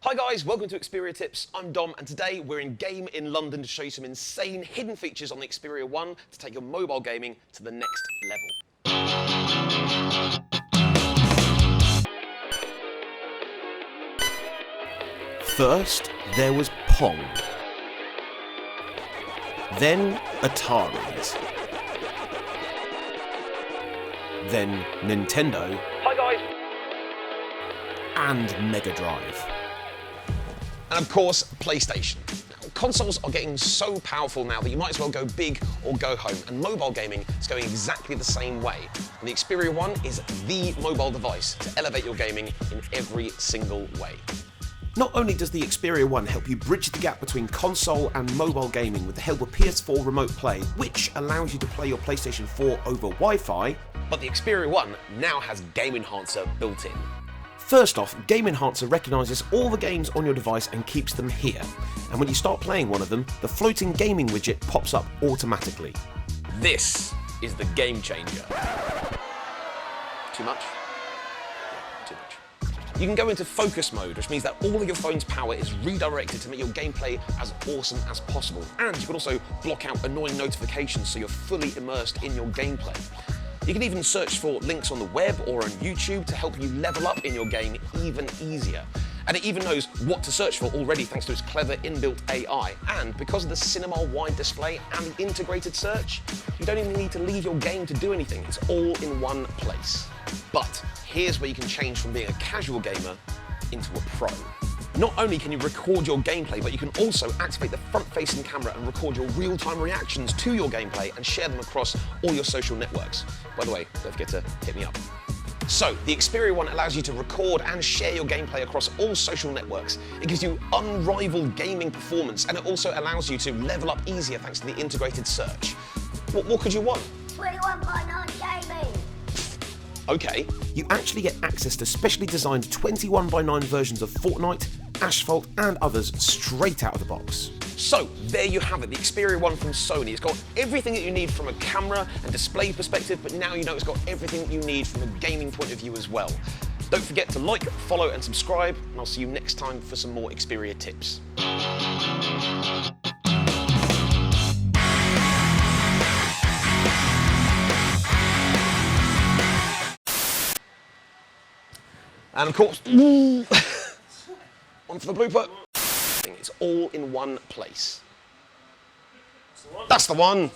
Hi guys, welcome to Xperia Tips. I'm Dom and today we're in Game in London to show you some insane hidden features on the Xperia 1 to take your mobile gaming to the next level. First, there was Pong. Then Ataris. Then Nintendo. Hi guys. And Mega Drive. And of course, PlayStation. Now, consoles are getting so powerful now that you might as well go big or go home, and mobile gaming is going exactly the same way. And the Xperia 1 is the mobile device to elevate your gaming in every single way. Not only does the Xperia 1 help you bridge the gap between console and mobile gaming with the help of PS4 Remote Play, which allows you to play your PlayStation 4 over Wi-Fi, but the Xperia 1 now has Game Enhancer built in. First off, Game Enhancer recognises all the games on your device and keeps them here. And when you start playing one of them, the floating gaming widget pops up automatically. This is the game changer. Too much? Too much. You can go into focus mode, which means that all of your phone's power is redirected to make your gameplay as awesome as possible. And you can also block out annoying notifications so you're fully immersed in your gameplay. You can even search for links on the web or on YouTube to help you level up in your game even easier. And it even knows what to search for already thanks to its clever inbuilt AI. And because of the cinema-wide display and the integrated search, you don't even need to leave your game to do anything. It's all in one place. But here's where you can change from being a casual gamer into a pro. Not only can you record your gameplay, but you can also activate the front-facing camera and record your real-time reactions to your gameplay and share them across all your social networks. By the way, don't forget to hit me up. So, the Xperia 1 allows you to record and share your gameplay across all social networks. It gives you unrivaled gaming performance, and it also allows you to level up easier thanks to the integrated search. What more could you want? 21x9 gaming! Okay. You actually get access to specially designed 21x9 versions of Fortnite, Asphalt and others straight out of the box. So, there you have it, the Xperia 1 from Sony. It's got everything that you need from a camera and display perspective, but now you know it's got everything that you need from a gaming point of view as well. Don't forget to like, follow and subscribe, and I'll see you next time for some more Xperia tips. And of course, one for the blooper. It's all in one place. That's the one.